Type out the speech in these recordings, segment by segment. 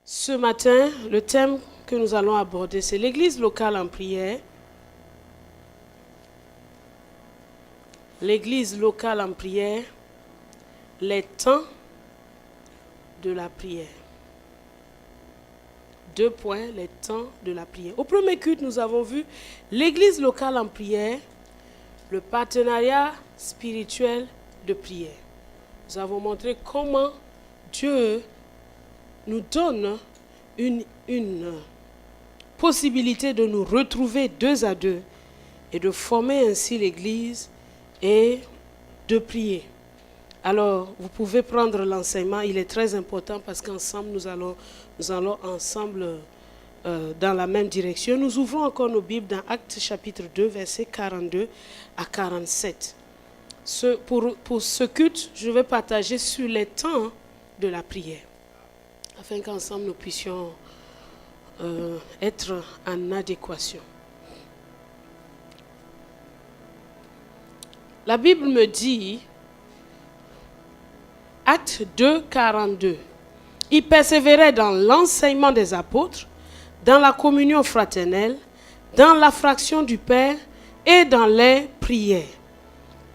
Ce matin, le thème que nous allons aborder, c'est l'église locale en prière. L'église locale en prière, les temps de la prière. 2 points, les temps de la prière. Au premier culte, nous avons vu l'église locale en prière, le partenariat spirituel de prière. Nous avons montré comment Dieu nous donne une possibilité de nous retrouver 2 à 2 et de former ainsi l'église et de prier. Alors, vous pouvez prendre l'enseignement, il est très important parce qu'ensemble, nous allons ensemble dans la même direction. Nous ouvrons encore nos Bibles dans Actes chapitre 2, versets 42 à 47. Pour ce culte, je vais partager sur les temps de la prière, afin qu'ensemble nous puissions être en adéquation. La Bible me dit, Acte 2, 42, ils persévéraient dans l'enseignement des apôtres, dans la communion fraternelle, dans la fraction du pain et dans les prières.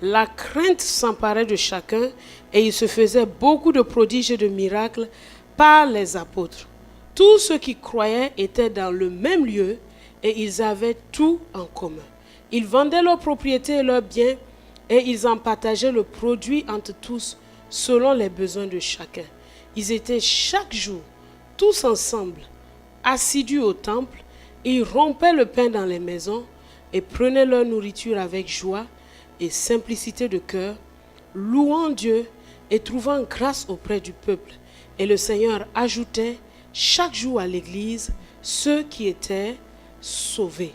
La crainte s'emparait de chacun et il se faisait beaucoup de prodiges et de miracles par les apôtres. Tous ceux qui croyaient étaient dans le même lieu et ils avaient tout en commun. Ils vendaient leurs propriétés et leurs biens et ils en partageaient le produit entre tous selon les besoins de chacun. Ils étaient chaque jour tous ensemble, assidus au temple, ils rompaient le pain dans les maisons et prenaient leur nourriture avec joie et simplicité de cœur, louant Dieu et trouvant grâce auprès du peuple. Et le Seigneur ajoutait chaque jour à l'église ceux qui étaient sauvés.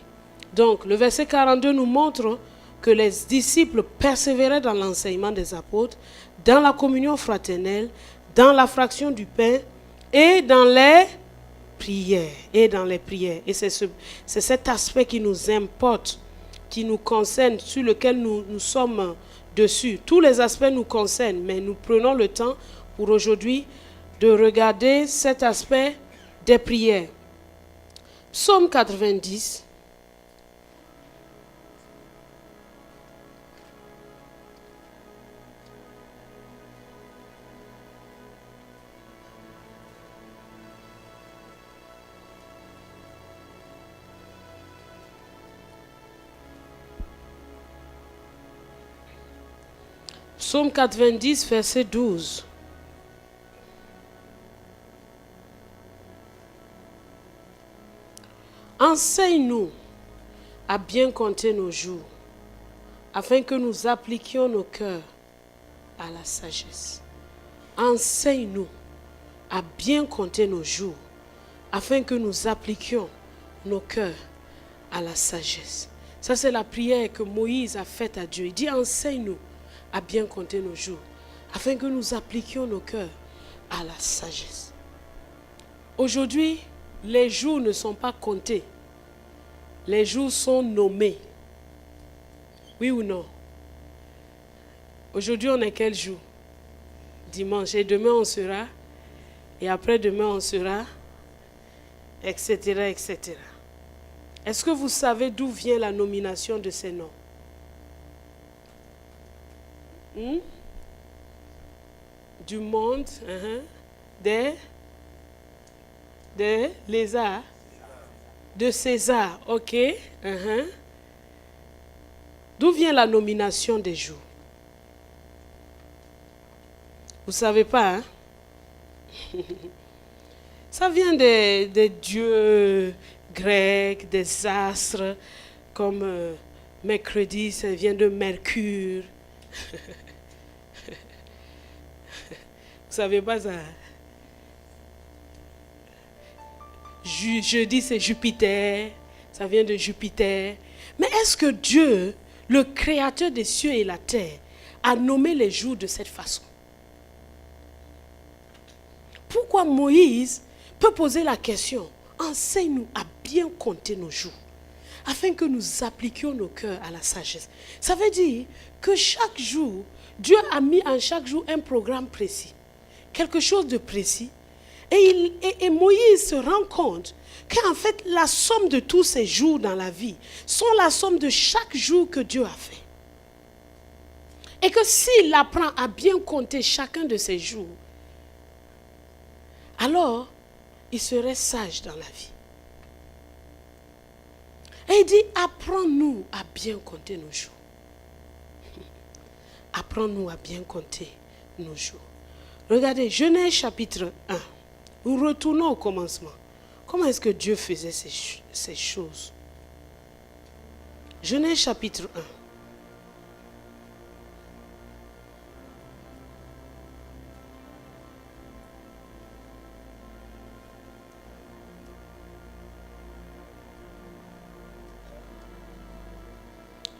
Donc, le verset 42 nous montre que les disciples persévéraient dans l'enseignement des apôtres, dans la communion fraternelle, dans la fraction du pain et dans les prières. Et c'est cet aspect qui nous importe, qui nous concerne, sur lequel nous sommes dessus. Tous les aspects nous concernent, mais nous prenons le temps pour aujourd'hui de regarder cet aspect des prières. Psaume 90. Psaume 90, verset 12. Enseigne-nous à bien compter nos jours, afin que nous appliquions nos cœurs à la sagesse. Enseigne-nous à bien compter nos jours, afin que nous appliquions nos cœurs à la sagesse. Ça, c'est la prière que Moïse a faite à Dieu. Il dit, enseigne-nous à bien compter nos jours, afin que nous appliquions nos cœurs à la sagesse. Aujourd'hui, les jours ne sont pas comptés. Les jours sont nommés. Oui ou non? Aujourd'hui, on est quel jour? Dimanche. Et demain, on sera. Et après-demain, on sera. Etc., etc. Est-ce que vous savez d'où vient la nomination de ces noms? Du monde, des lézards, de César, ok. D'où vient la nomination des jours? Vous ne savez pas, hein? Ça vient des dieux grecs, des astres, comme mercredi, ça vient de Mercure. Vous savez pas ça? Jeudi, c'est Jupiter. Ça vient de Jupiter. Mais est-ce que Dieu, le créateur des cieux et la terre, a nommé les jours de cette façon? Pourquoi Moïse peut poser la question, enseigne-nous à bien compter nos jours, afin que nous appliquions nos cœurs à la sagesse? Ça veut dire que chaque jour, Dieu a mis en chaque jour un programme précis, quelque chose de précis, Et Moïse se rend compte qu'en fait, la somme de tous ces jours dans la vie sont la somme de chaque jour que Dieu a fait. Et que s'il apprend à bien compter chacun de ces jours, alors il serait sage dans la vie. Et il dit, apprends-nous à bien compter nos jours. Apprends-nous à bien compter nos jours. Regardez, Genèse chapitre 1. Nous retournons au commencement. Comment est-ce que Dieu faisait ces choses? Genèse chapitre 1.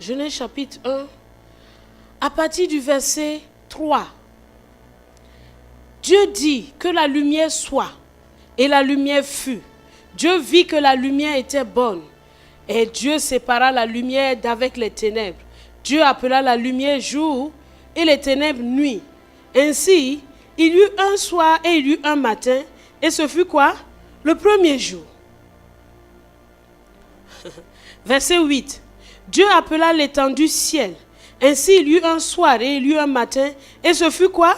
Genèse chapitre 1, à partir du verset 3. Dieu dit que la lumière soit, et la lumière fut. Dieu vit que la lumière était bonne, et Dieu sépara la lumière d'avec les ténèbres. Dieu appela la lumière jour, et les ténèbres nuit. Ainsi, il y eut un soir et il y eut un matin, et ce fut quoi? Le premier jour. Verset 8. Dieu appela l'étendue ciel. Ainsi il y eut un soir et il y eut un matin. Et ce fut quoi?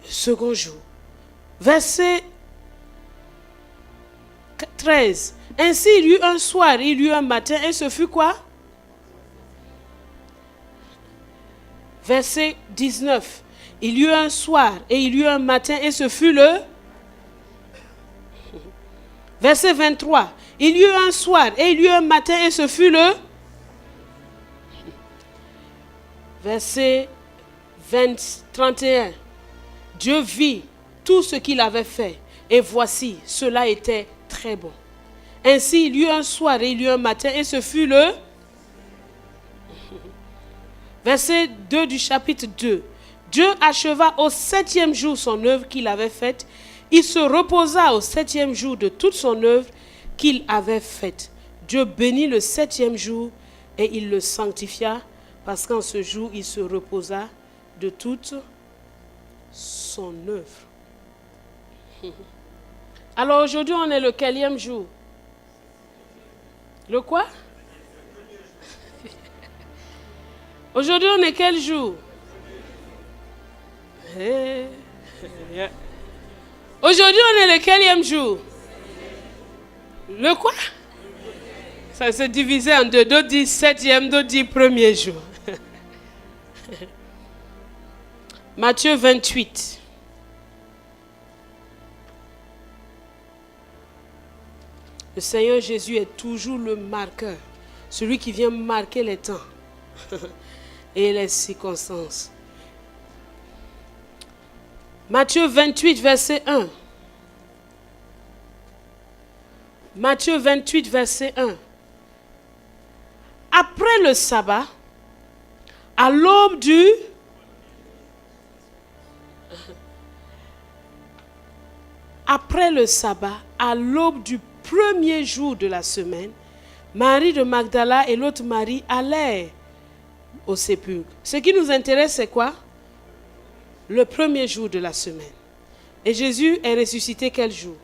Le second jour. Verset 13. Ainsi il y eut un soir et il y eut un matin. Et ce fut quoi? Verset 19. Il y eut un soir et il y eut un matin. Et ce fut le... Verset 23. Il y eut un soir et il y eut un matin et ce fut le... Verset 31. Dieu vit tout ce qu'il avait fait et voici, cela était très bon. Ainsi, il y eut un soir et il y eut un matin et ce fut le... Verset 2 du chapitre 2. Dieu acheva au 7e jour son œuvre qu'il avait faite. Il se reposa au 7e jour de toute son œuvre qu'il avait faite. Dieu bénit le 7e jour et il le sanctifia parce qu'en ce jour, il se reposa de toute son œuvre. Alors aujourd'hui, on est le quelième jour? Le quoi? Aujourd'hui, on est quel jour? Aujourd'hui, on est le quelième jour? Le quoi? Ça s'est divisé en deux. D'autres disent 7e, d'autres disent 1er jour. Matthieu 28. Le Seigneur Jésus est toujours le marqueur. Celui qui vient marquer les temps et les circonstances. Matthieu 28, verset 1. Matthieu 28, verset 1. Après le sabbat, à l'aube du... Après le sabbat, à l'aube du premier jour de la semaine, Marie de Magdala et l'autre Marie allèrent au sépulcre. Ce qui nous intéresse, c'est quoi? Le premier jour de la semaine. Et Jésus est ressuscité quel jour?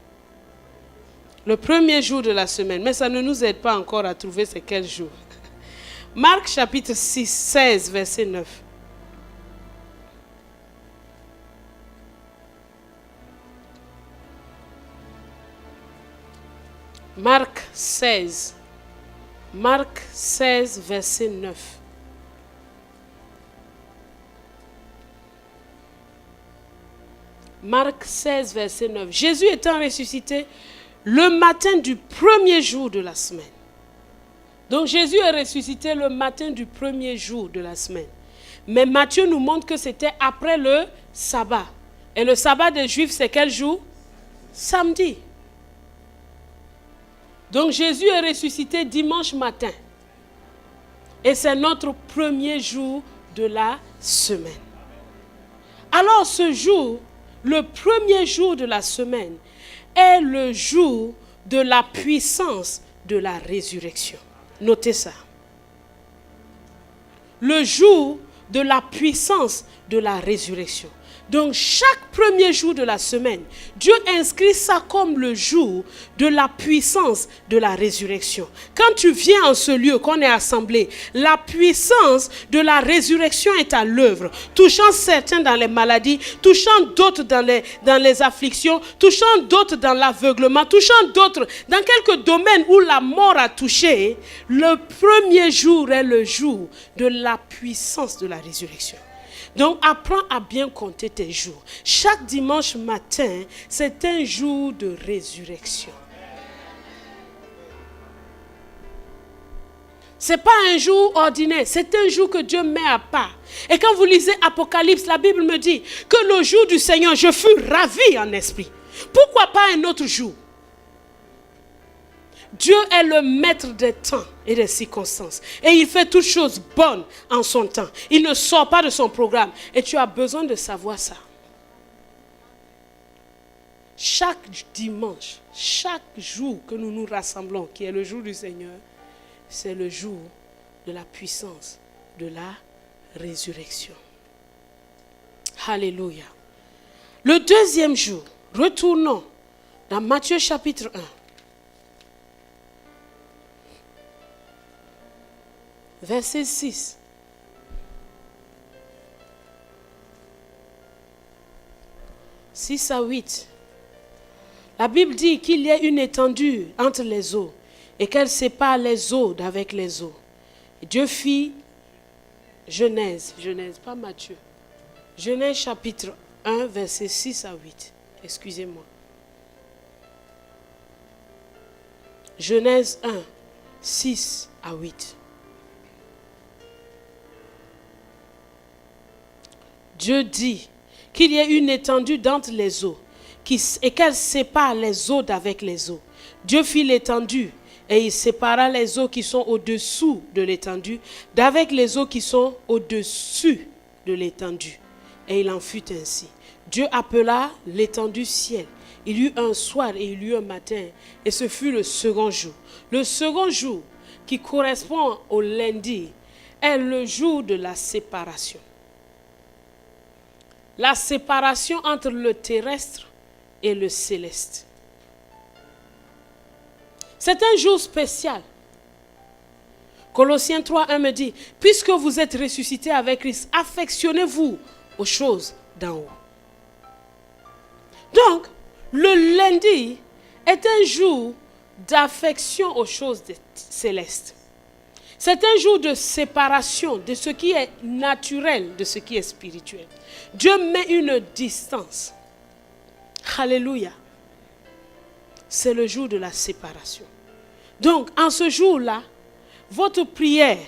Le premier jour de la semaine. Mais ça ne nous aide pas encore à trouver c'est quel jour. Marc chapitre 16, verset 9. Marc 16. Marc 16, verset 9. Marc 16, verset 9. Jésus étant ressuscité le matin du premier jour de la semaine. Donc Jésus est ressuscité le matin du premier jour de la semaine. Mais Matthieu nous montre que c'était après le sabbat. Et le sabbat des Juifs, c'est quel jour? Samedi. Donc Jésus est ressuscité dimanche matin. Et c'est notre premier jour de la semaine. Alors ce jour, le premier jour de la semaine, est le jour de la puissance de la résurrection. Notez ça. Le jour de la puissance de la résurrection. Donc chaque premier jour de la semaine, Dieu inscrit ça comme le jour de la puissance de la résurrection. Quand tu viens en ce lieu, qu'on est assemblé, la puissance de la résurrection est à l'œuvre, touchant certains dans les maladies, touchant d'autres dans les afflictions, touchant d'autres dans l'aveuglement, touchant d'autres dans quelques domaines où la mort a touché. Le premier jour est le jour de la puissance de la résurrection. Donc, apprends à bien compter tes jours. Chaque dimanche matin, c'est un jour de résurrection. Ce n'est pas un jour ordinaire, c'est un jour que Dieu met à part. Et quand vous lisez Apocalypse, la Bible me dit que le jour du Seigneur, je fus ravi en esprit. Pourquoi pas un autre jour? Dieu est le maître des temps et des circonstances. Et il fait toutes choses bonnes en son temps. Il ne sort pas de son programme. Et tu as besoin de savoir ça. Chaque dimanche, chaque jour que nous nous rassemblons, qui est le jour du Seigneur, c'est le jour de la puissance, de la résurrection. Alléluia. Le deuxième jour, retournons dans Matthieu chapitre 1. Verset 6. « 6 à 8. La Bible dit qu'il y a une étendue entre les eaux et qu'elle sépare les eaux d'avec les eaux. Et Dieu fit Genèse, pas Matthieu. Genèse chapitre 1, verset 6 à 8. Excusez-moi. Genèse 1, 6 à 8. Dieu dit qu'il y a une étendue d'entre les eaux et qu'elle sépare les eaux d'avec les eaux. Dieu fit l'étendue et il sépara les eaux qui sont au-dessous de l'étendue d'avec les eaux qui sont au-dessus de l'étendue. Et il en fut ainsi. Dieu appela l'étendue ciel. Il y eut un soir et il y eut un matin et ce fut le second jour. Le second jour qui correspond au lundi est le jour de la séparation. La séparation entre le terrestre et le céleste. C'est un jour spécial. Colossiens 3:1 me dit, puisque vous êtes ressuscités avec Christ, affectionnez-vous aux choses d'en haut. Donc, le lundi est un jour d'affection aux choses célestes. C'est un jour de séparation de ce qui est naturel de ce qui est spirituel. Dieu met une distance. Alléluia. C'est le jour de la séparation. Donc, en ce jour-là, votre prière,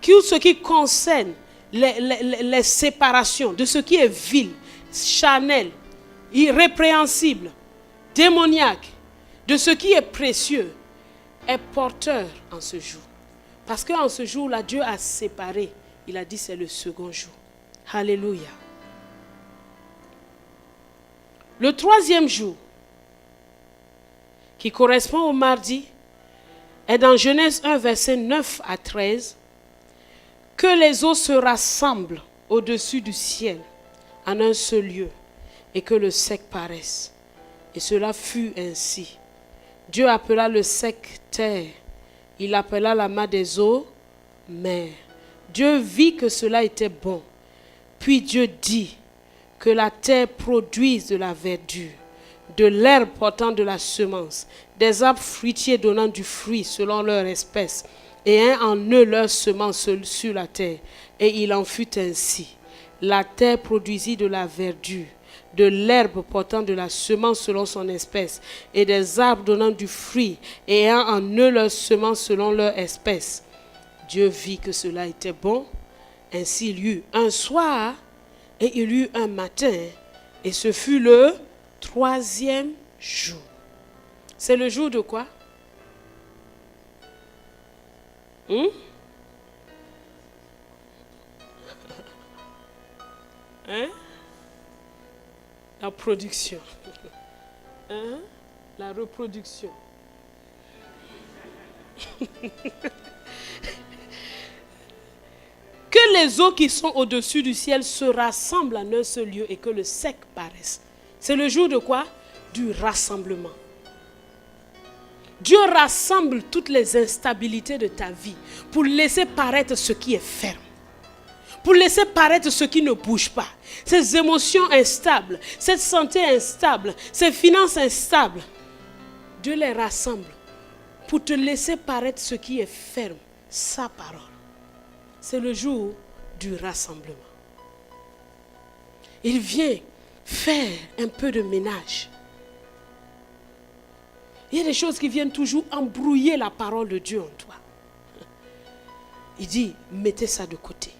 ce qui concerne les séparations de ce qui est vil, charnel, irrépréhensible, démoniaque, de ce qui est précieux, est porteur en ce jour. Parce qu'en ce jour-là, Dieu a séparé. Il a dit c'est le second jour. Alléluia. Le troisième jour, qui correspond au mardi, est dans Genèse 1, verset 9 à 13, que les eaux se rassemblent au-dessus du ciel en un seul lieu et que le sec paraisse. Et cela fut ainsi. Dieu appela le sec terre. Il appela la main des eaux mer. Dieu vit que cela était bon. Puis Dieu dit que la terre produise de la verdure, de l'herbe portant de la semence, des arbres fruitiers donnant du fruit selon leur espèce, et en eux leur semence sur la terre. Et il en fut ainsi. La terre produisit de la verdure, de l'herbe portant de la semence selon son espèce, et des arbres donnant du fruit, et ayant en eux leur semence selon leur espèce. Dieu vit que cela était bon. Ainsi il y eut un soir, et il y eut un matin, et ce fut le troisième jour. C'est le jour de quoi? La production. La reproduction. Que les eaux qui sont au-dessus du ciel se rassemblent en un seul lieu et que le sec paraisse. C'est le jour de quoi? Du rassemblement. Dieu rassemble toutes les instabilités de ta vie pour laisser paraître ce qui est ferme. Pour laisser paraître ce qui ne bouge pas. Ces émotions instables, cette santé instable, ces finances instables. Dieu les rassemble pour te laisser paraître ce qui est ferme, sa parole. C'est le jour du rassemblement. Il vient faire un peu de ménage. Il y a des choses qui viennent toujours embrouiller la parole de Dieu en toi. Il dit, mettez ça de côté.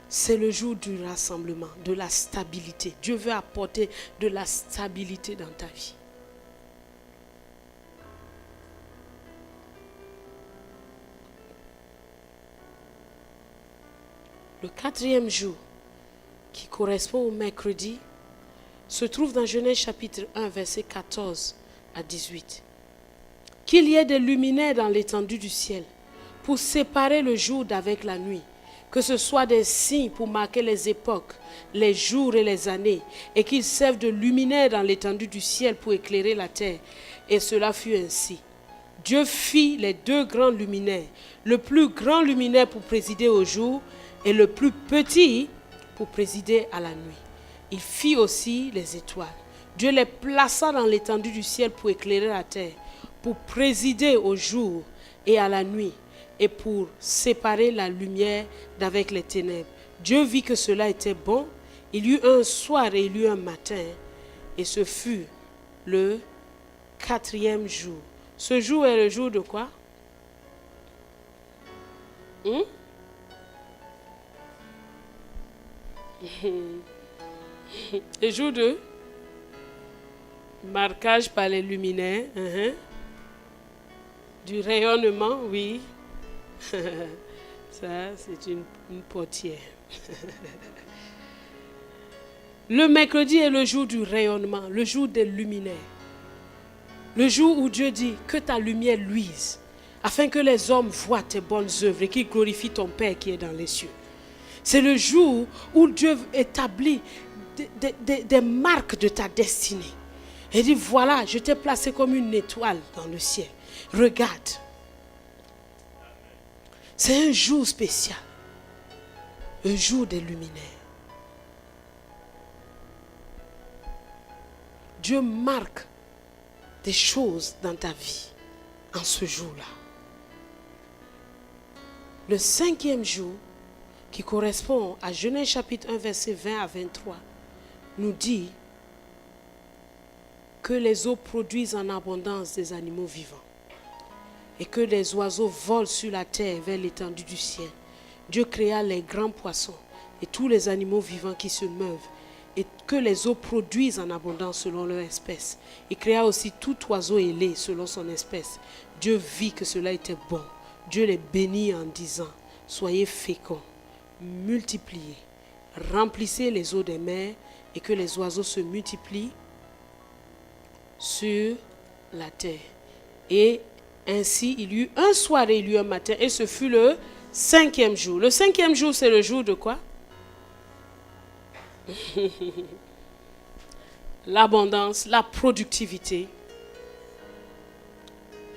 C'est le jour du rassemblement, de la stabilité. Dieu veut apporter de la stabilité dans ta vie. Le 4e jour, qui correspond au mercredi, se trouve dans Genèse chapitre 1, verset 14 à 18. Qu'il y ait des luminaires dans l'étendue du ciel pour séparer le jour d'avec la nuit, que ce soit des signes pour marquer les époques, les jours et les années, et qu'ils servent de luminaires dans l'étendue du ciel pour éclairer la terre. Et cela fut ainsi. Dieu fit les 2 grands luminaires, le plus grand luminaire pour présider au jour et le plus petit pour présider à la nuit. Il fit aussi les étoiles. Dieu les plaça dans l'étendue du ciel pour éclairer la terre, pour présider au jour et à la nuit, et pour séparer la lumière d'avec les ténèbres. Dieu vit que cela était bon. Il y eut un soir et il y eut un matin, et ce fut le 4e jour. Ce jour est le jour de quoi? Le jour de marquage par les luminaires, du rayonnement, oui. Ça, c'est une portière. Le mercredi est le jour du rayonnement, le jour des luminaires. Le jour où Dieu dit que ta lumière luise, afin que les hommes voient tes bonnes œuvres et qu'ils glorifient ton Père qui est dans les cieux. C'est le jour où Dieu établit des marques de ta destinée. Il dit, voilà, je t'ai placé comme une étoile dans le ciel. Regarde. C'est un jour spécial. Un jour des luminaires. Dieu marque des choses dans ta vie en ce jour-là. Le 5e jour, qui correspond à Genèse chapitre 1, verset 20 à 23, nous dit que les eaux produisent en abondance des animaux vivants et que les oiseaux volent sur la terre vers l'étendue du ciel. Dieu créa les grands poissons et tous les animaux vivants qui se meuvent et que les eaux produisent en abondance selon leur espèce. Il créa aussi tout oiseau ailé selon son espèce. Dieu vit que cela était bon. Dieu les bénit en disant, soyez féconds, multipliez, remplissez les eaux des mers et que les oiseaux se multiplient sur la terre. Et ainsi, il y eut un soir et il y eut un matin, et ce fut le 5e jour. Le 5e jour, c'est le jour de quoi? L'abondance, la productivité.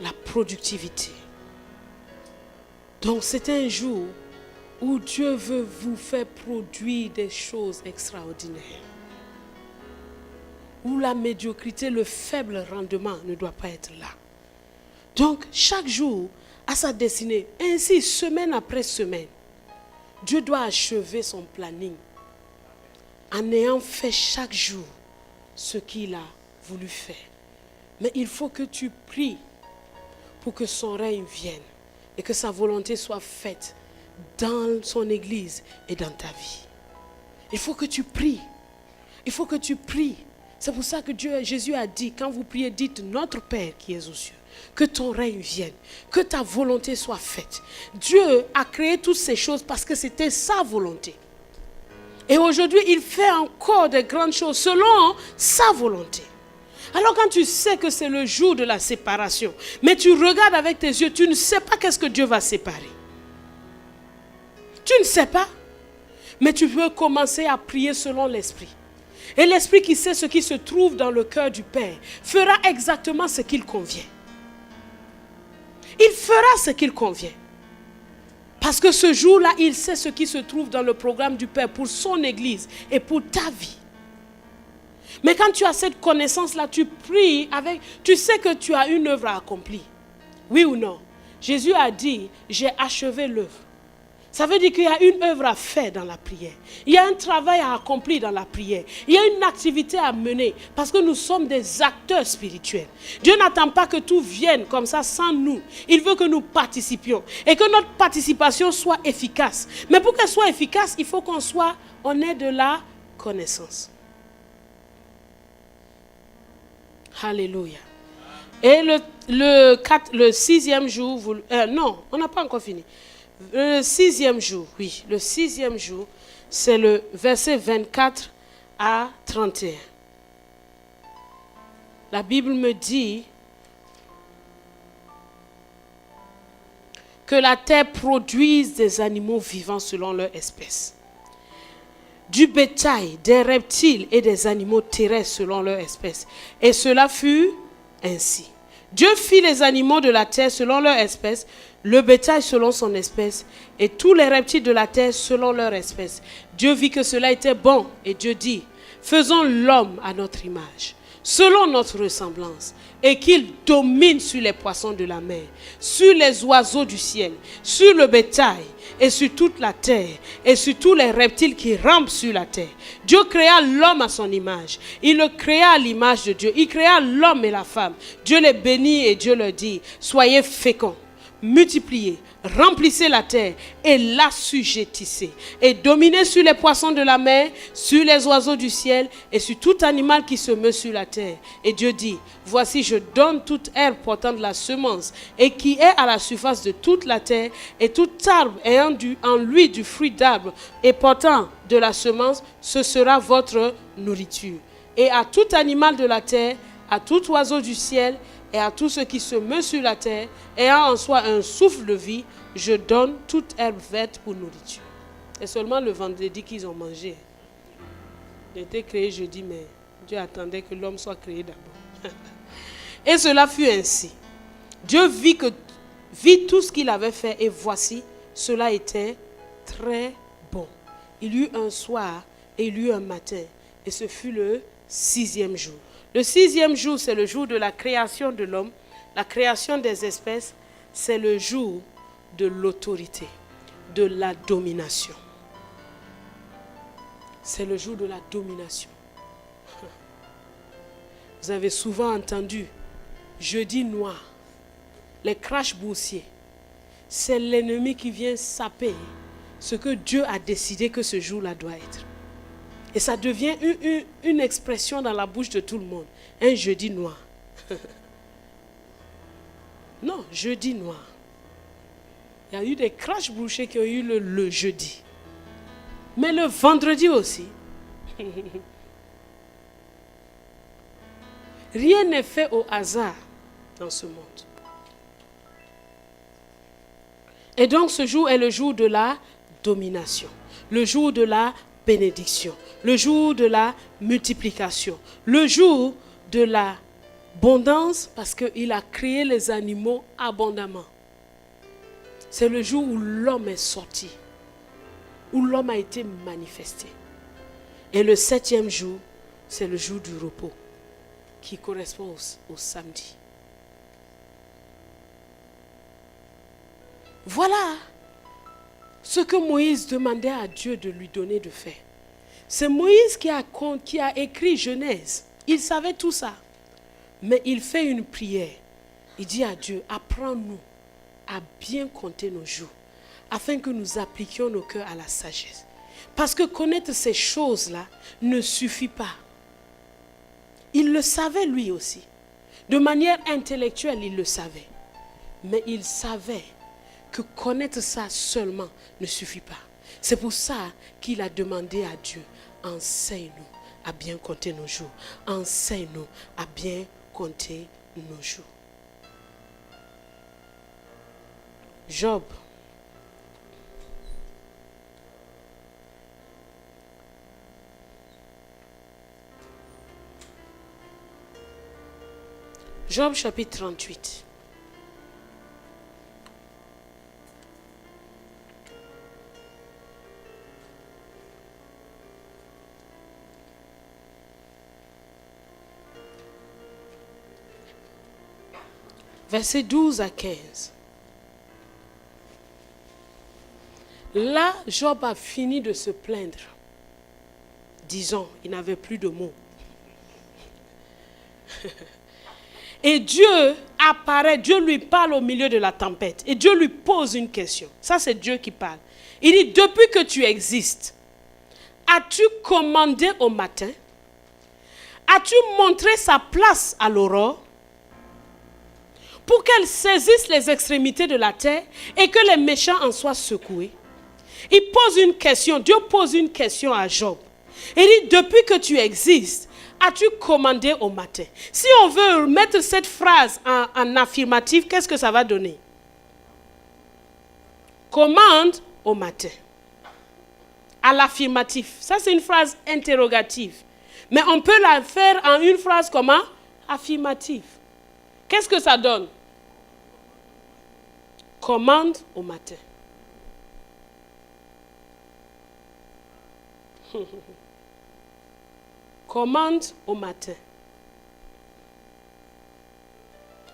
La productivité. Donc, c'est un jour où Dieu veut vous faire produire des choses extraordinaires. Où la médiocrité, le faible rendement ne doit pas être là. Donc, chaque jour a sa destinée. Ainsi, semaine après semaine, Dieu doit achever son planning en ayant fait chaque jour ce qu'il a voulu faire. Mais il faut que tu pries pour que son règne vienne et que sa volonté soit faite dans son église et dans ta vie. Il faut que tu pries. Il faut que tu pries. C'est pour ça que Jésus a dit, quand vous priez, dites notre Père qui es aux cieux, que ton règne vienne, que ta volonté soit faite. Dieu a créé toutes ces choses parce que c'était sa volonté. Et aujourd'hui, il fait encore de grandes choses selon sa volonté. Alors quand tu sais que c'est le jour de la séparation, mais tu regardes avec tes yeux, tu ne sais pas qu'est-ce que Dieu va séparer. Tu ne sais pas. Mais tu peux commencer à prier selon l'Esprit. Et l'Esprit qui sait ce qui se trouve dans le cœur du Père fera exactement ce qu'il convient. Il fera ce qu'il convient. Parce que ce jour-là, il sait ce qui se trouve dans le programme du Père pour son Église et pour ta vie. Mais quand tu as cette connaissance-là, tu pries avec... Tu sais que tu as une œuvre à accomplir. Oui ou non? Jésus a dit, j'ai achevé l'œuvre. Ça veut dire qu'il y a une œuvre à faire dans la prière. Il y a un travail à accomplir dans la prière. Il y a une activité à mener parce que nous sommes des acteurs spirituels. Dieu n'attend pas que tout vienne comme ça sans nous. Il veut que nous participions et que notre participation soit efficace. Mais pour qu'elle soit efficace, il faut qu'on ait de la connaissance. Alléluia. Et le sixième jour, non, on n'a pas encore fini. Le sixième jour, oui, le sixième jour, c'est le verset 24 à 31. La Bible me dit que la terre produise des animaux vivants selon leur espèce, du bétail, des reptiles et des animaux terrestres selon leur espèce. Et cela fut ainsi. Dieu fit les animaux de la terre selon leur espèce, le bétail selon son espèce, et tous les reptiles de la terre selon leur espèce. Dieu vit que cela était bon, et Dieu dit, faisons l'homme à notre image, selon notre ressemblance, et qu'il domine sur les poissons de la mer, sur les oiseaux du ciel, sur le bétail, et sur toute la terre, et sur tous les reptiles qui rampent sur la terre. Dieu créa l'homme à son image. Il le créa à l'image de Dieu. Il créa l'homme et la femme. Dieu les bénit et Dieu leur dit, soyez féconds, multipliez, remplissez la terre et l'assujettissez. Et dominez sur les poissons de la mer, sur les oiseaux du ciel et sur tout animal qui se meut sur la terre. Et Dieu dit, voici je donne toute herbe portant de la semence et qui est à la surface de toute la terre et tout arbre ayant en lui du fruit d'arbre et portant de la semence, ce sera votre nourriture. Et à tout animal de la terre, à tout oiseau du ciel et à tout ce qui se meut sur la terre, ayant en soi un souffle de vie, je donne toute herbe verte pour nourriture. Et seulement le vendredi qu'ils ont mangé. Il a été créé jeudi, mais Dieu attendait que l'homme soit créé d'abord. Et cela fut ainsi. Dieu vit tout ce qu'il avait fait et voici, cela était très bon. Il y eut un soir et il y eut un matin. Et ce fut le sixième jour. Le sixième jour, c'est le jour de la création de l'homme, la création des espèces, c'est le jour de l'autorité, de la domination. C'est le jour de la domination. Vous avez souvent entendu, jeudi noir, les crashs boursiers, c'est l'ennemi qui vient saper ce que Dieu a décidé que ce jour-là doit être. Et ça devient une expression dans la bouche de tout le monde. Un jeudi noir. Non, jeudi noir. Il y a eu des crashs bouchés qui ont eu le jeudi. Mais le vendredi aussi. Rien n'est fait au hasard dans ce monde. Et donc ce jour est le jour de la domination. Le jour de la bénédiction, le jour de la multiplication, le jour de l'abondance parce qu'il a créé les animaux abondamment. C'est le jour où l'homme est sorti, où l'homme a été manifesté. Et le septième jour, c'est le jour du repos qui correspond au samedi. Voilà ce que Moïse demandait à Dieu de lui donner de faire. C'est Moïse qui a écrit Genèse. Il savait tout ça. Mais il fait une prière. Il dit à Dieu, apprends-nous à bien compter nos jours, afin que nous appliquions nos cœurs à la sagesse. Parce que connaître ces choses-là ne suffit pas. Il le savait lui aussi. De manière intellectuelle, il le savait. Mais il savait que connaître ça seulement ne suffit pas. C'est pour ça qu'il a demandé à Dieu, enseigne-nous à bien compter nos jours. Enseigne-nous à bien compter nos jours. Job. Job chapitre 38. Versets 12 à 15. Là, Job a fini de se plaindre. Disons, il n'avait plus de mots. Et Dieu apparaît, Dieu lui parle au milieu de la tempête. Et Dieu lui pose une question. Ça, c'est Dieu qui parle. Il dit, depuis que tu existes, as-tu commandé au matin? As-tu montré sa place à l'aurore? Pour qu'elle saisisse les extrémités de la terre et que les méchants en soient secoués. Il pose une question, Dieu pose une question à Job. Il dit, depuis que tu existes, as-tu commandé au matin? Si on veut mettre cette phrase en affirmatif, qu'est-ce que ça va donner? Commande au matin. À l'affirmatif. Ça, c'est une phrase interrogative. Mais on peut la faire en une phrase comment? Affirmative. Qu'est-ce que ça donne? Commande au matin. Commande au matin.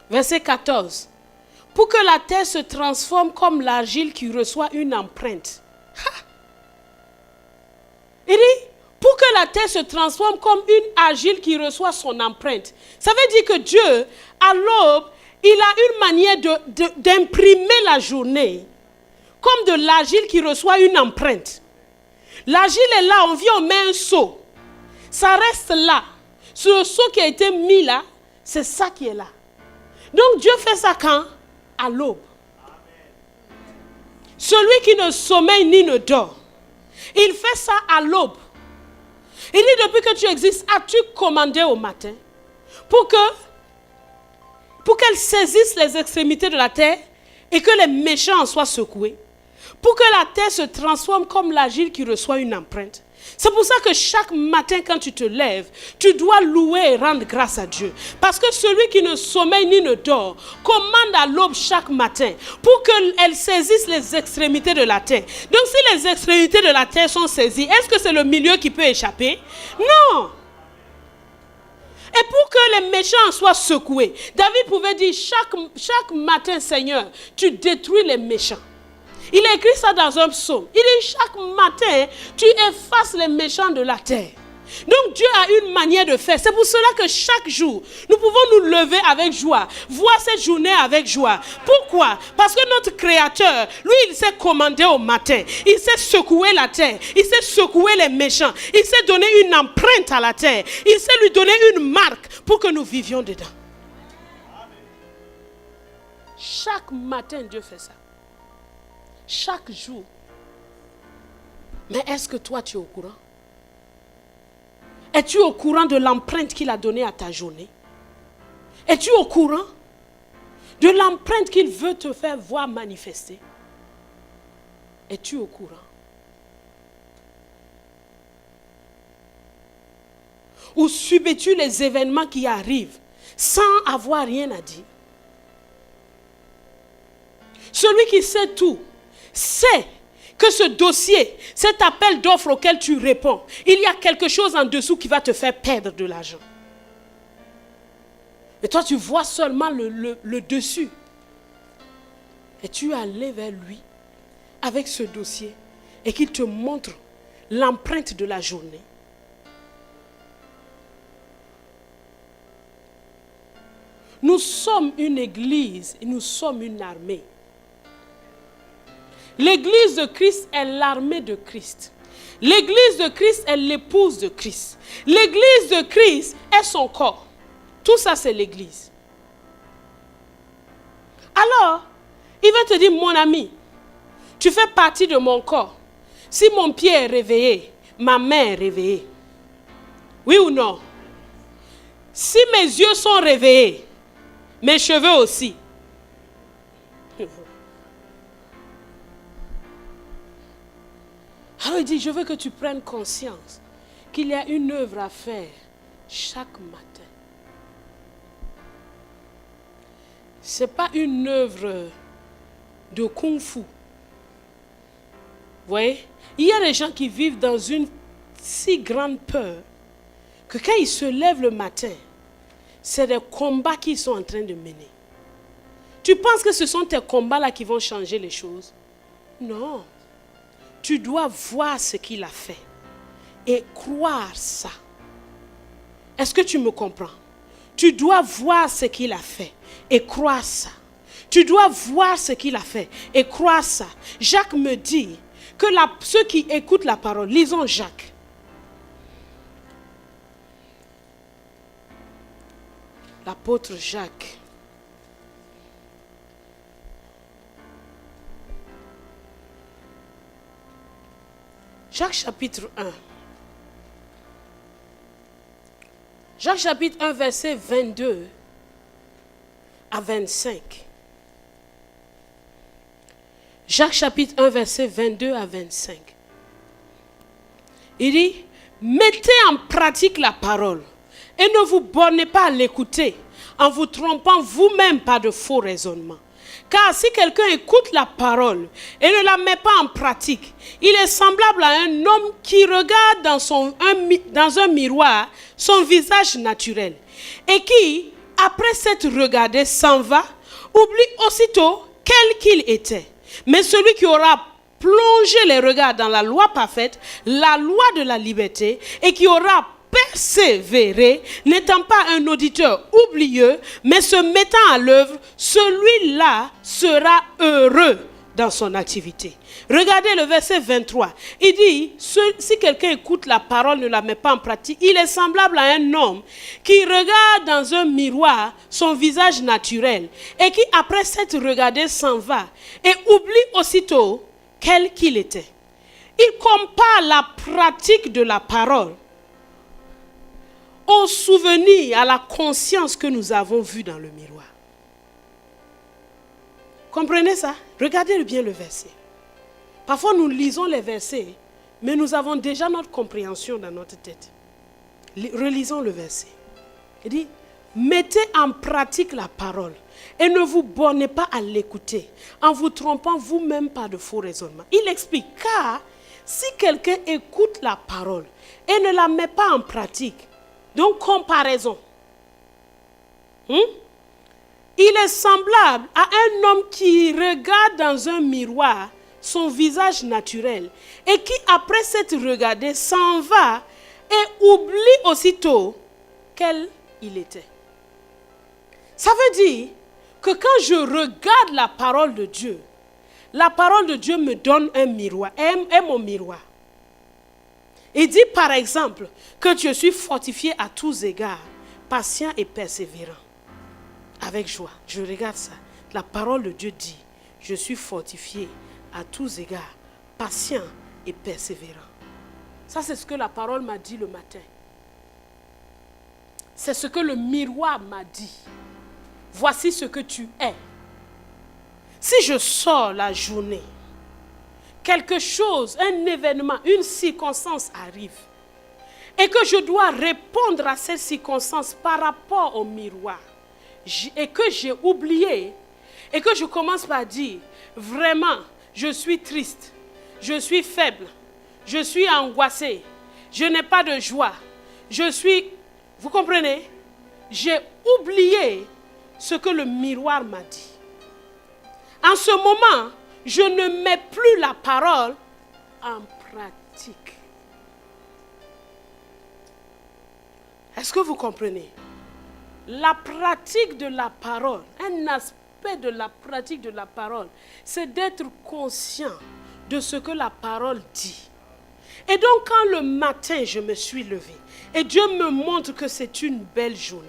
Verset 14. Pour que la terre se transforme comme l'argile qui reçoit une empreinte. Il dit, pour que la terre se transforme comme une argile qui reçoit son empreinte. Ça veut dire que Dieu, à l'aube, il a une manière d'imprimer la journée comme de l'argile qui reçoit une empreinte. L'argile est là, on vient, on met un seau. Ça reste là. Sur le seau qui a été mis là, c'est ça qui est là. Donc Dieu fait ça quand? À l'aube. Celui qui ne sommeille ni ne dort, il fait ça à l'aube. Il dit, depuis que tu existes, as-tu commandé au matin pour qu'elle saisisse les extrémités de la terre et que les méchants en soient secoués, pour que la terre se transforme comme l'argile qui reçoit une empreinte. C'est pour ça que chaque matin quand tu te lèves, tu dois louer et rendre grâce à Dieu. Parce que celui qui ne sommeille ni ne dort, commande à l'aube chaque matin pour qu'elle saisisse les extrémités de la terre. Donc si les extrémités de la terre sont saisies, est-ce que c'est le milieu qui peut échapper? Non! Et pour que les méchants soient secoués, David pouvait dire, chaque matin, Seigneur, tu détruis les méchants. Il a écrit ça dans un psaume. Il dit, chaque matin, tu effaces les méchants de la terre. Donc Dieu a une manière de faire. C'est pour cela que chaque jour, nous pouvons nous lever avec joie, voir cette journée avec joie. Pourquoi? Parce que notre Créateur, lui, il s'est commandé au matin. Il s'est secoué la terre. Il s'est secoué les méchants. Il s'est donné une empreinte à la terre. Il s'est lui donné une marque pour que nous vivions dedans. Chaque matin, Dieu fait ça. Chaque jour. Mais est-ce que toi, tu es au courant? Es-tu au courant de l'empreinte qu'il a donnée à ta journée? Es-tu au courant de l'empreinte qu'il veut te faire voir manifester? Es-tu au courant? Ou subis-tu les événements qui arrivent sans avoir rien à dire? Celui qui sait tout, sait que ce dossier, cet appel d'offres auquel tu réponds, il y a quelque chose en dessous qui va te faire perdre de l'argent. Et toi, tu vois seulement le dessus. Et tu es allé vers lui avec ce dossier et qu'il te montre l'empreinte de la journée. Nous sommes une église et nous sommes une armée. L'église de Christ est l'armée de Christ. L'église de Christ est l'épouse de Christ. L'église de Christ est son corps. Tout ça, c'est l'église. Alors, il va te dire, mon ami, tu fais partie de mon corps. Si mon pied est réveillé, ma main est réveillée. Oui ou non? Si mes yeux sont réveillés, mes cheveux aussi. Alors il dit, je veux que tu prennes conscience qu'il y a une œuvre à faire chaque matin. Ce n'est pas une œuvre de kung-fu. Vous voyez? Il y a des gens qui vivent dans une si grande peur que quand ils se lèvent le matin, c'est des combats qu'ils sont en train de mener. Tu penses que ce sont tes combats-là qui vont changer les choses? Non. Tu dois voir ce qu'il a fait et croire ça. Est-ce que tu me comprends? Tu dois voir ce qu'il a fait et croire ça. Tu dois voir ce qu'il a fait et croire ça. Jacques me dit que ceux qui écoutent la parole, lisons Jacques. L'apôtre Jacques. Jacques chapitre 1. Jacques chapitre 1, verset 22 à 25. Jacques chapitre 1, verset 22 à 25. Il dit, mettez en pratique la parole et ne vous bornez pas à l'écouter en vous trompant vous-même par de faux raisonnements. Car si quelqu'un écoute la parole et ne la met pas en pratique, il est semblable à un homme qui regarde dans un miroir son visage naturel et qui, après s'être regardé, s'en va, oublie aussitôt quel qu'il était. Mais celui qui aura plongé les regards dans la loi parfaite, la loi de la liberté, et qui aura persévéré, n'étant pas un auditeur oublieux, mais se mettant à l'œuvre, celui-là sera heureux dans son activité. Regardez le verset 23. Il dit, si quelqu'un écoute la parole, ne la met pas en pratique, il est semblable à un homme qui regarde dans un miroir son visage naturel et qui, après s'être regardé, s'en va et oublie aussitôt quel qu'il était. Il compare la pratique de la parole au souvenir, à la conscience que nous avons vue dans le miroir. Comprenez ça? Regardez bien le verset. Parfois nous lisons les versets, mais nous avons déjà notre compréhension dans notre tête. Relisons le verset. Il dit, mettez en pratique la parole et ne vous bornez pas à l'écouter en vous trompant vous-même par de faux raisonnements. Il explique, car si quelqu'un écoute la parole et ne la met pas en pratique, donc comparaison, il est semblable à un homme qui regarde dans un miroir son visage naturel et qui, après s'être regardé, s'en va et oublie aussitôt quel il était. Ça veut dire que quand je regarde la parole de Dieu me donne un miroir, est mon miroir. Il dit par exemple que je suis fortifié à tous égards, patient et persévérant. Avec joie, je regarde ça. La parole de Dieu dit, je suis fortifié à tous égards, patient et persévérant. Ça, c'est ce que la parole m'a dit le matin. C'est ce que le miroir m'a dit. Voici ce que tu es. Si je sors la journée, quelque chose, un événement, une circonstance arrive et que je dois répondre à cette circonstance par rapport au miroir et que j'ai oublié et que je commence par dire, vraiment, je suis triste, je suis faible, je suis angoissé, je n'ai pas de joie, vous comprenez? J'ai oublié ce que le miroir m'a dit. En ce moment, je ne mets plus la parole en pratique. Est-ce que vous comprenez? La pratique de la parole, un aspect de la pratique de la parole, c'est d'être conscient de ce que la parole dit. Et donc, quand le matin, je me suis levée, et Dieu me montre que c'est une belle journée,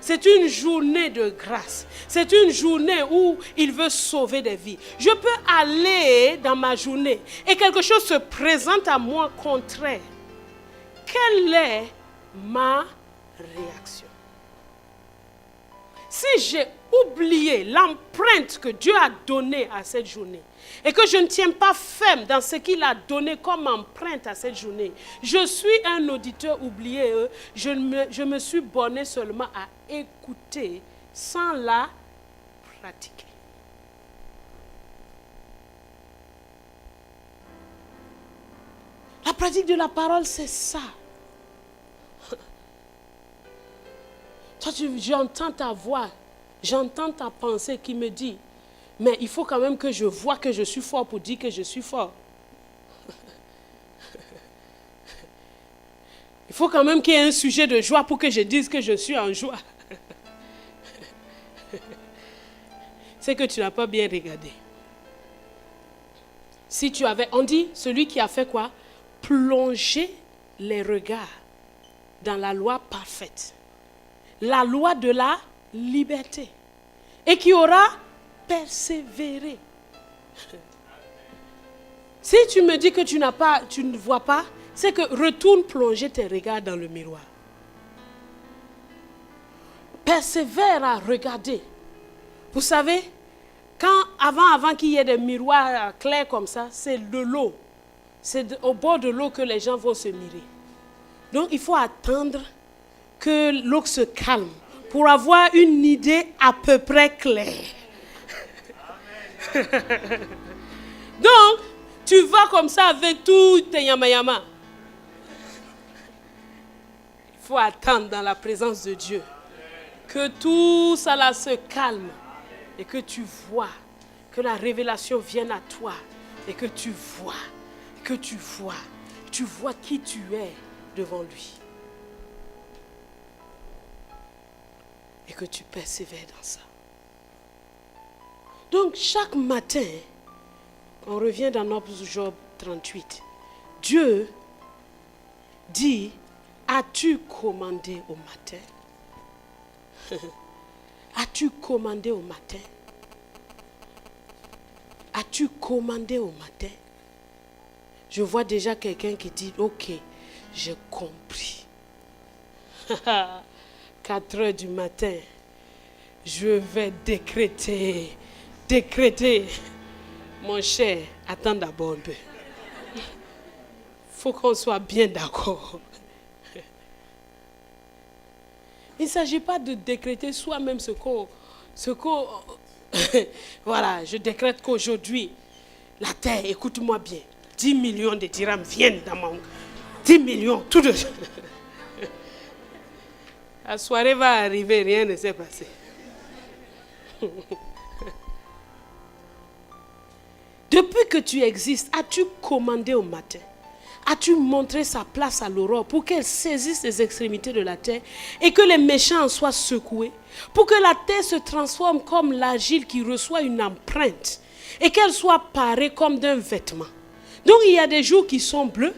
c'est une journée de grâce. C'est une journée où il veut sauver des vies. Je peux aller dans ma journée et quelque chose se présente à moi contraire. Quelle est ma réaction? Si j'ai oublié l'empreinte que Dieu a donnée à cette journée et que je ne tiens pas ferme dans ce qu'il a donné comme empreinte à cette journée, je suis un auditeur oublié. Je me suis borné seulement à écouter sans la pratiquer. La pratique de la parole, c'est ça. Toi, j'entends ta voix, j'entends ta pensée qui me dit, mais il faut quand même que je vois que je suis fort pour dire que je suis fort. Il faut quand même qu'il y ait un sujet de joie pour que je dise que je suis en joie. C'est que tu n'as pas bien regardé. Si tu avais, on dit, celui qui a fait quoi? Plonger les regards dans la loi parfaite. La loi de la liberté. Et qui aura persévéré. Si tu me dis que tu ne vois pas, c'est que retourne plonger tes regards dans le miroir. Persévère à regarder. Vous savez, avant qu'il y ait des miroirs clairs comme ça, c'est de l'eau. C'est au bord de l'eau que les gens vont se mirer. Donc il faut attendre que l'eau se calme pour avoir une idée à peu près claire. Donc, tu vas comme ça avec tout tes yama-yama. Il faut attendre dans la présence de Dieu que tout ça là se calme et que tu vois, que la révélation vienne à toi et que tu vois qui tu es devant lui. Et que tu persévères dans ça. Donc chaque matin, on revient dans notre Job 38. Dieu dit, as-tu commandé au matin? As-tu commandé au matin? As-tu commandé au matin? Je vois déjà quelqu'un qui dit, ok, j'ai compris. 4 heures du matin, je vais décréter. Mon cher, attends d'abord un peu. Il faut qu'on soit bien d'accord. Il ne s'agit pas de décréter soi-même ce qu'on voilà, je décrète qu'aujourd'hui, la terre, écoute-moi bien, 10 millions de dirhams viennent dans mon... 10 millions, tout de suite. La soirée va arriver, rien ne s'est passé. Depuis que tu existes, as-tu commandé au matin? As-tu montré sa place à l'aurore pour qu'elle saisisse les extrémités de la terre et que les méchants en soient secoués? Pour que la terre se transforme comme l'argile qui reçoit une empreinte et qu'elle soit parée comme d'un vêtement. Donc il y a des jours qui sont bleus,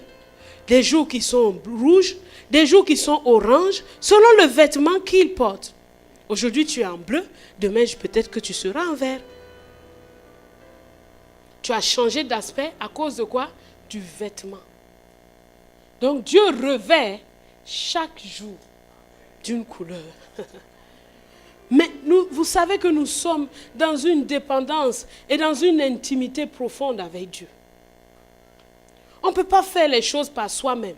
des jours qui sont rouges, des jours qui sont oranges, selon le vêtement qu'ils portent. Aujourd'hui tu es en bleu, demain peut-être que tu seras en vert. Tu as changé d'aspect à cause de quoi? Du vêtement. Donc Dieu revêt chaque jour d'une couleur. Mais vous savez que nous sommes dans une dépendance et dans une intimité profonde avec Dieu. On ne peut pas faire les choses par soi-même.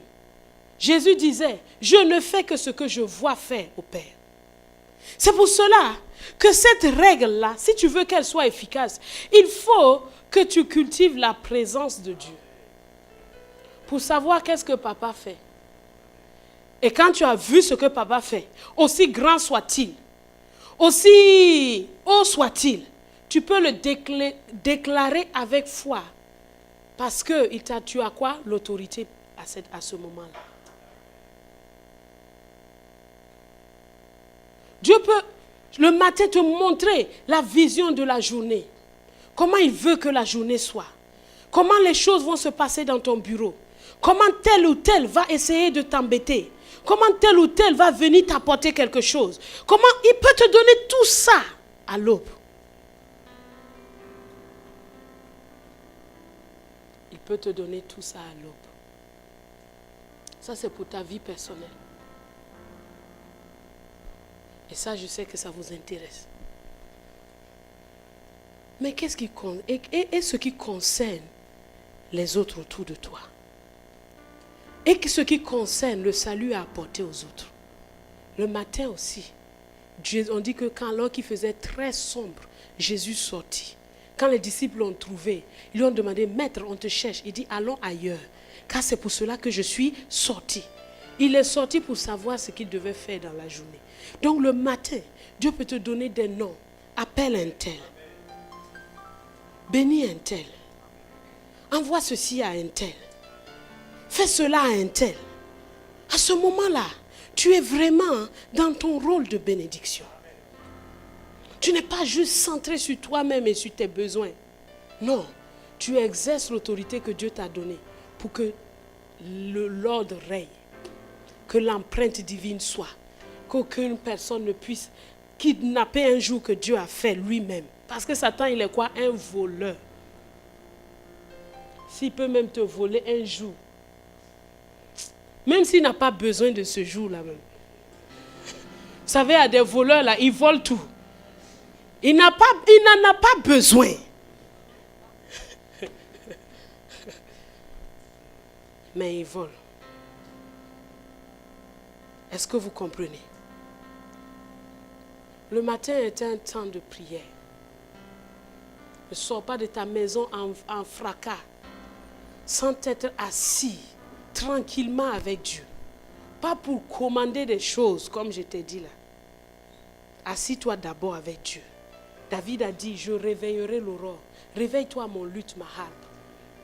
Jésus disait, je ne fais que ce que je vois faire au Père. C'est pour cela que cette règle-là, si tu veux qu'elle soit efficace, il faut que tu cultives la présence de Dieu. Pour savoir qu'est-ce que papa fait. Et quand tu as vu ce que papa fait, aussi grand soit-il, aussi haut soit-il, tu peux le déclarer avec foi. Parce que tu as quoi? L'autorité à ce moment-là. Dieu peut le matin te montrer la vision de la journée. Comment il veut que la journée soit. Comment les choses vont se passer dans ton bureau. Comment tel ou tel va essayer de t'embêter. Comment tel ou tel va venir t'apporter quelque chose. Comment il peut te donner tout ça à l'aube. Il peut te donner tout ça à l'aube. Ça, c'est pour ta vie personnelle. Et ça, je sais que ça vous intéresse. Mais qu'est-ce qui compte? Et ce qui concerne les autres autour de toi. Et ce qui concerne le salut à apporter aux autres. Le matin aussi, on dit que alors qu'il faisait très sombre, Jésus sortit. Quand les disciples l'ont trouvé, ils lui ont demandé, Maître, on te cherche. Il dit, allons ailleurs, car c'est pour cela que je suis sorti. Il est sorti pour savoir ce qu'il devait faire dans la journée. Donc le matin, Dieu peut te donner des noms. Appelle un tel. Bénis un tel. Envoie ceci à un tel. Fais cela à un tel. À ce moment-là, tu es vraiment dans ton rôle de bénédiction. Tu n'es pas juste centré sur toi-même et sur tes besoins. Non, tu exerces l'autorité que Dieu t'a donnée pour que l'ordre règne, que l'empreinte divine soit, qu'aucune personne ne puisse kidnapper un jour que Dieu a fait lui-même. Parce que Satan, il est quoi? Un voleur. S'il peut même te voler un jour, même s'il n'a pas besoin de ce jour-là même. Vous savez, il y a des voleurs là, ils volent tout. Il n'en a pas besoin. Mais ils volent. Est-ce que vous comprenez? Le matin est un temps de prière. Ne sors pas de ta maison en fracas, sans être assis tranquillement avec Dieu. Pas pour commander des choses, comme je t'ai dit là. Assis-toi d'abord avec Dieu. David a dit, je réveillerai l'aurore. Réveille-toi mon luth, ma harpe.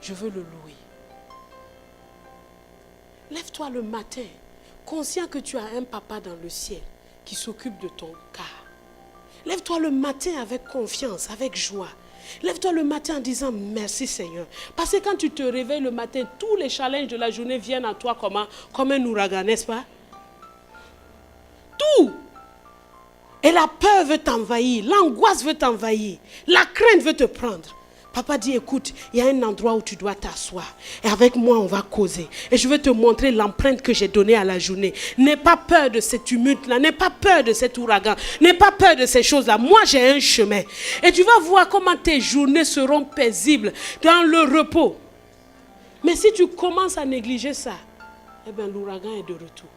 Je veux le louer. Lève-toi le matin, conscient que tu as un papa dans le ciel qui s'occupe de ton cas. Lève-toi le matin avec confiance, avec joie. Lève-toi le matin en disant merci Seigneur. Parce que quand tu te réveilles le matin, tous les challenges de la journée viennent à toi comme un ouragan, n'est-ce pas? Tout. Et la peur veut t'envahir, l'angoisse veut t'envahir, la crainte veut te prendre. Papa dit, écoute, il y a un endroit où tu dois t'asseoir. Et avec moi, on va causer. Et je vais te montrer l'empreinte que j'ai donnée à la journée. N'aie pas peur de ce tumulte-là. N'aie pas peur de cet ouragan. N'aie pas peur de ces choses-là. Moi, j'ai un chemin. Et tu vas voir comment tes journées seront paisibles dans le repos. Mais si tu commences à négliger ça, eh bien, l'ouragan est de retour.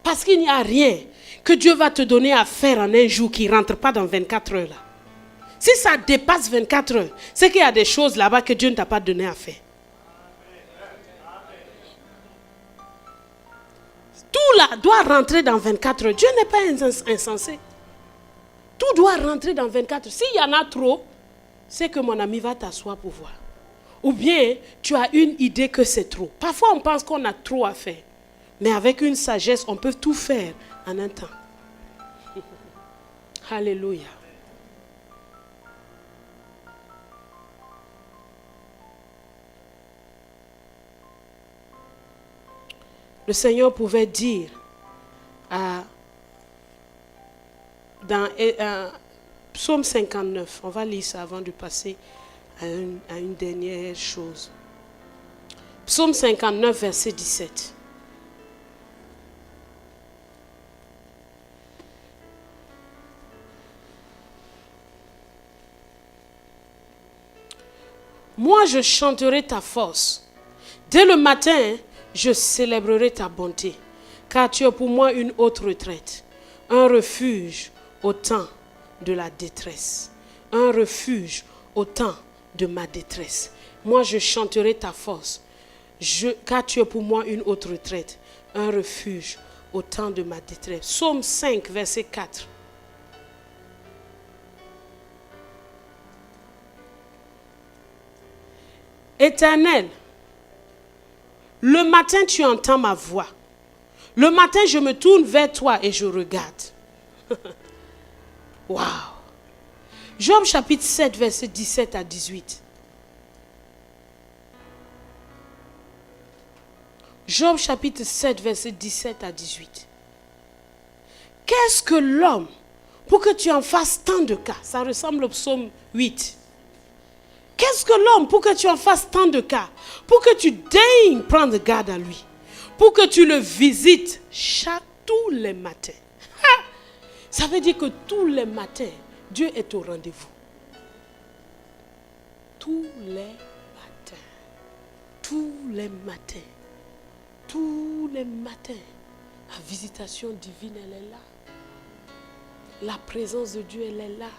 Parce qu'il n'y a rien que Dieu va te donner à faire en un jour qui ne rentre pas dans 24 heures là. Si ça dépasse 24 heures, c'est qu'il y a des choses là-bas que Dieu ne t'a pas donné à faire. Tout là doit rentrer dans 24 heures. Dieu n'est pas insensé. Tout doit rentrer dans 24 heures. S'il y en a trop, c'est que mon ami va t'asseoir pour voir. Ou bien, tu as une idée que c'est trop. Parfois, on pense qu'on a trop à faire. Mais avec une sagesse, on peut tout faire en un temps. Alléluia. Le Seigneur pouvait dire dans Psaume 59, on va lire ça avant de passer à une dernière chose. Psaume 59, verset 17. Moi, je chanterai ta force. Dès le matin, je célébrerai ta bonté, car tu es pour moi une haute retraite, un refuge au temps de la détresse. Un refuge au temps de ma détresse. Moi, je chanterai ta force, car tu es pour moi une haute retraite, un refuge au temps de ma détresse. Psaume 5, verset 4. Éternel, le matin tu entends ma voix. Le matin je me tourne vers toi et je regarde. Waouh! Job chapitre 7, verset 17 à 18. Job chapitre 7, verset 17 à 18. Qu'est-ce que l'homme pour que tu en fasses tant de cas? Ça ressemble au psaume 8. Qu'est-ce que l'homme pour que tu en fasses tant de cas? Pour que tu daignes prendre garde à lui. Pour que tu le visites tous les matins. Ha! Ça veut dire que tous les matins, Dieu est au rendez-vous. Tous les matins. Tous les matins. Tous les matins. La visitation divine, elle est là. La présence de Dieu, elle est là.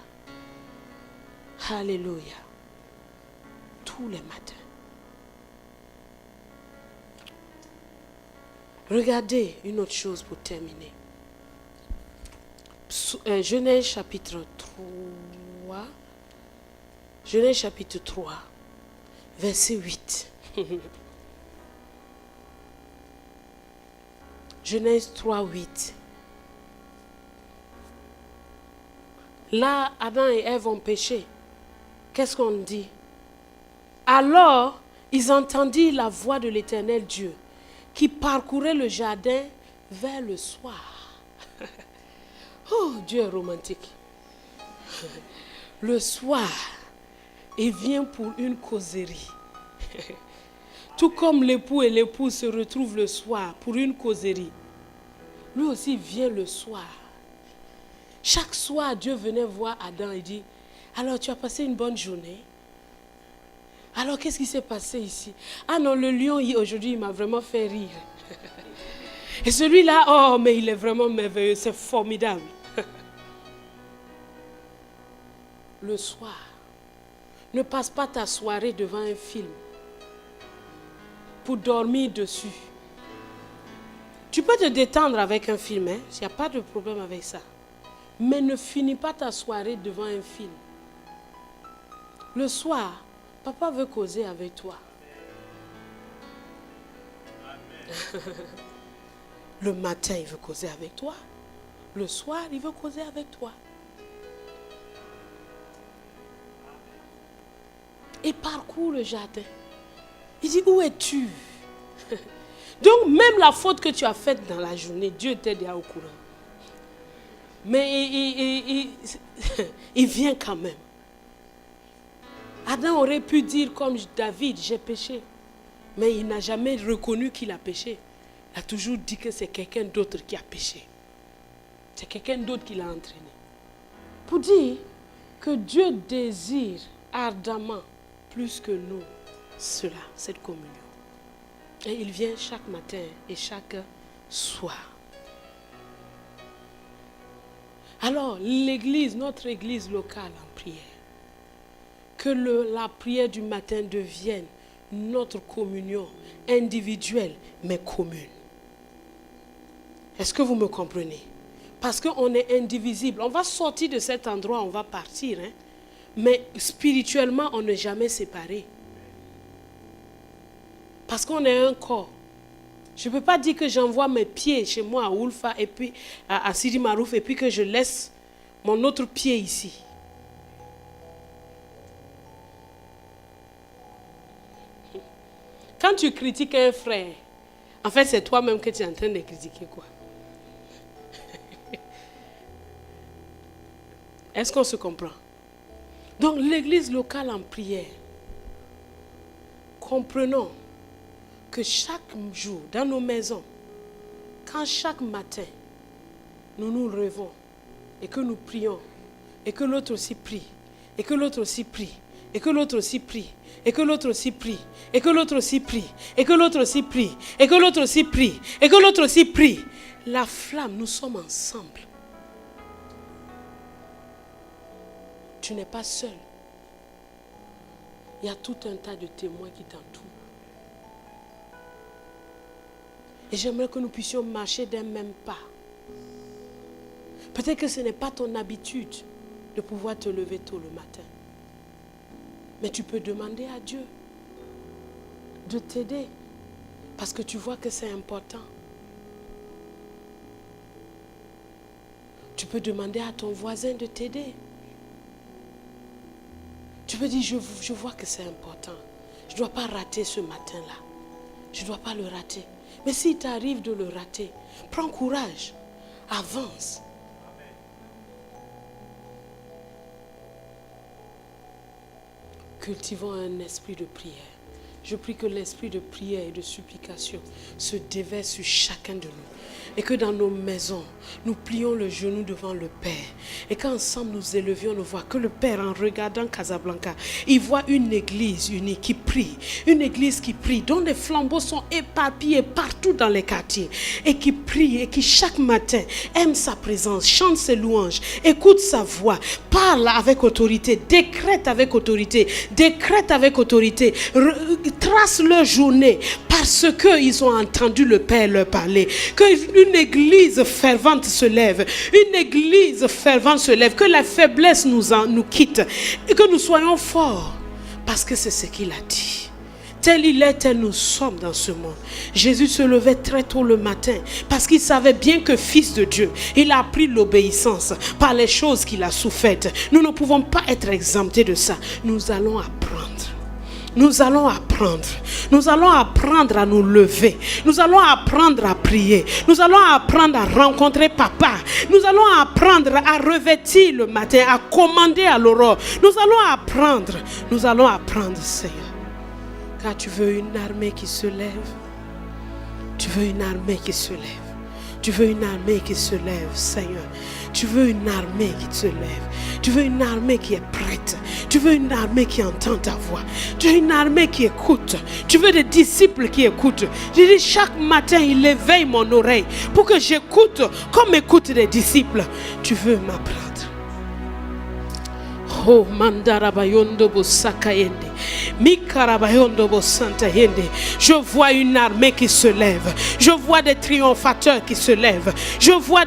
Alléluia. Tous les matins. Regardez une autre chose pour terminer. Genèse chapitre 3. Genèse chapitre 3, verset 8. Genèse 3, 8. Là, Adam et Ève ont péché. Qu'est-ce qu'on dit? Alors, ils entendirent la voix de l'Éternel Dieu qui parcourait le jardin vers le soir. Oh, Dieu est romantique. Le soir, il vient pour une causerie. Tout comme l'époux et l'épouse se retrouvent le soir pour une causerie. Lui aussi vient le soir. Chaque soir, Dieu venait voir Adam et dit, alors tu as passé une bonne journée? Alors qu'est-ce qui s'est passé ici? Ah non, le lion aujourd'hui, il m'a vraiment fait rire. Et celui-là, oh mais il est vraiment merveilleux, c'est formidable. Le soir, ne passe pas ta soirée devant un film pour dormir dessus. Tu peux te détendre avec un film, hein? Il n'y a pas de problème avec ça. Mais ne finis pas ta soirée devant un film. Le soir, papa veut causer avec toi. Le matin, il veut causer avec toi. Le soir, il veut causer avec toi. Et parcourt le jardin. Il dit, où es-tu? Donc, même la faute que tu as faite dans la journée, Dieu était déjà au courant. Mais il vient quand même. Adam aurait pu dire comme David, j'ai péché. Mais il n'a jamais reconnu qu'il a péché. Il a toujours dit que c'est quelqu'un d'autre qui a péché. C'est quelqu'un d'autre qui l'a entraîné. Pour dire que Dieu désire ardemment plus que nous cela, cette communion. Et il vient chaque matin et chaque soir. Alors, l'église, notre église locale en prière, que la prière du matin devienne notre communion individuelle mais commune. Est-ce que vous me comprenez? Parce qu'on est indivisible. On va sortir de cet endroit, on va partir. Hein? Mais spirituellement, on n'est jamais séparés. Parce qu'on est un corps. Je ne peux pas dire que j'envoie mes pieds chez moi à Ulfa et puis à Sidi Marouf et puis que je laisse mon autre pied ici. Quand tu critiques un frère, en fait c'est toi-même que tu es en train de critiquer quoi. Est-ce qu'on se comprend? Donc l'église locale en prière, comprenons que chaque jour, dans nos maisons, quand chaque matin, nous nous levons et que nous prions, et que l'autre aussi prie, et que l'autre aussi prie, et que l'autre aussi prie, et que l'autre aussi prie, et que l'autre aussi prie, et que l'autre aussi prie, et que l'autre aussi prie, et que l'autre aussi prie, la flamme, nous sommes ensemble. Tu n'es pas seul. Il y a tout un tas de témoins qui t'entourent. Et j'aimerais que nous puissions marcher d'un même pas. Peut-être que ce n'est pas ton habitude de pouvoir te lever tôt le matin. Mais tu peux demander à Dieu de t'aider. Parce que tu vois que c'est important. Tu peux demander à ton voisin de t'aider. Tu peux dire, je vois que c'est important. Je ne dois pas rater ce matin-là. Je ne dois pas le rater. Mais s'il t'arrive de le rater, prends courage. Avance. Cultivons un esprit de prière. Je prie que l'esprit de prière et de supplication se déverse sur chacun de nous. Et que dans nos maisons, nous plions le genou devant le Père. Et qu'ensemble nous élevions nos voix. Que le Père, en regardant Casablanca, il voit une église unie qui prie. Une église qui prie, dont les flambeaux sont éparpillés partout dans les quartiers. Et qui prie, et qui chaque matin aime sa présence, chante ses louanges, écoute sa voix, parle avec autorité, décrète avec autorité, trace leur journée parce qu'ils ont entendu le Père leur parler. Qu'une église fervente se lève, que la faiblesse nous quitte et que nous soyons forts parce que c'est ce qu'il a dit. Tel il est, tel nous sommes dans ce monde. Jésus se levait très tôt le matin parce qu'il savait bien que fils de Dieu, il a appris l'obéissance par les choses qu'il a souffertes. Nous ne pouvons pas être exemptés de ça. Nous allons apprendre. Nous allons apprendre à nous lever. Nous allons apprendre à prier. Nous allons apprendre à rencontrer papa. Nous allons apprendre à revêtir le matin, à commander à l'aurore. Nous allons apprendre, Seigneur. Car tu veux une armée qui se lève. Tu veux une armée qui se lève. Tu veux une armée qui se lève, Seigneur. Tu veux une armée qui se lève. Tu veux une armée qui est prête. Tu veux une armée qui entend ta voix. Tu veux une armée qui écoute. Tu veux des disciples qui écoutent. Je dis chaque matin, il éveille mon oreille pour que j'écoute comme écoutent les disciples. Tu veux m'apprendre. Oh, mandarabayondo bosakayende. Mikarabayondo bosantayende. Je vois une armée qui se lève. Je vois des triomphateurs qui se lèvent. Je vois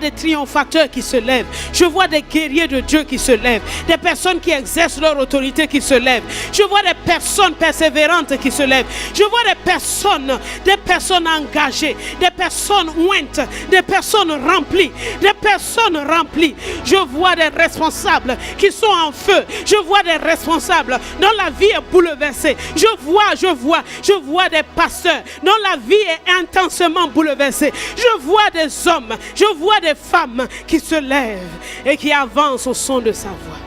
des guerriers de Dieu qui se lèvent. Des personnes qui exercent leur autorité qui se lèvent. Je vois des personnes persévérantes qui se lèvent. Je vois des personnes engagées, des personnes ointes, des personnes remplies. Je vois des responsables qui sont en feu. Je vois des responsables dont la vie est bouleversée. Je vois des pasteurs dont la vie est intensément bouleversée. Je vois des hommes, je vois des femmes qui se lèvent et qui avancent au son de sa voix.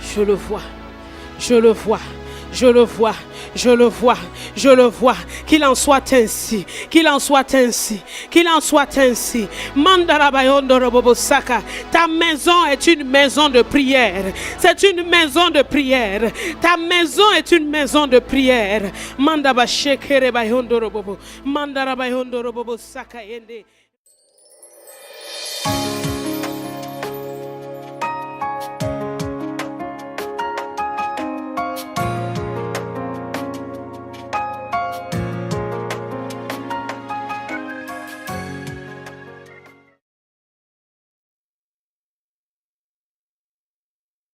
Je le vois. Qu'il en soit ainsi. Ta maison est une maison de prière. C'est une maison de prière. Ta maison est une maison de prière. Mandara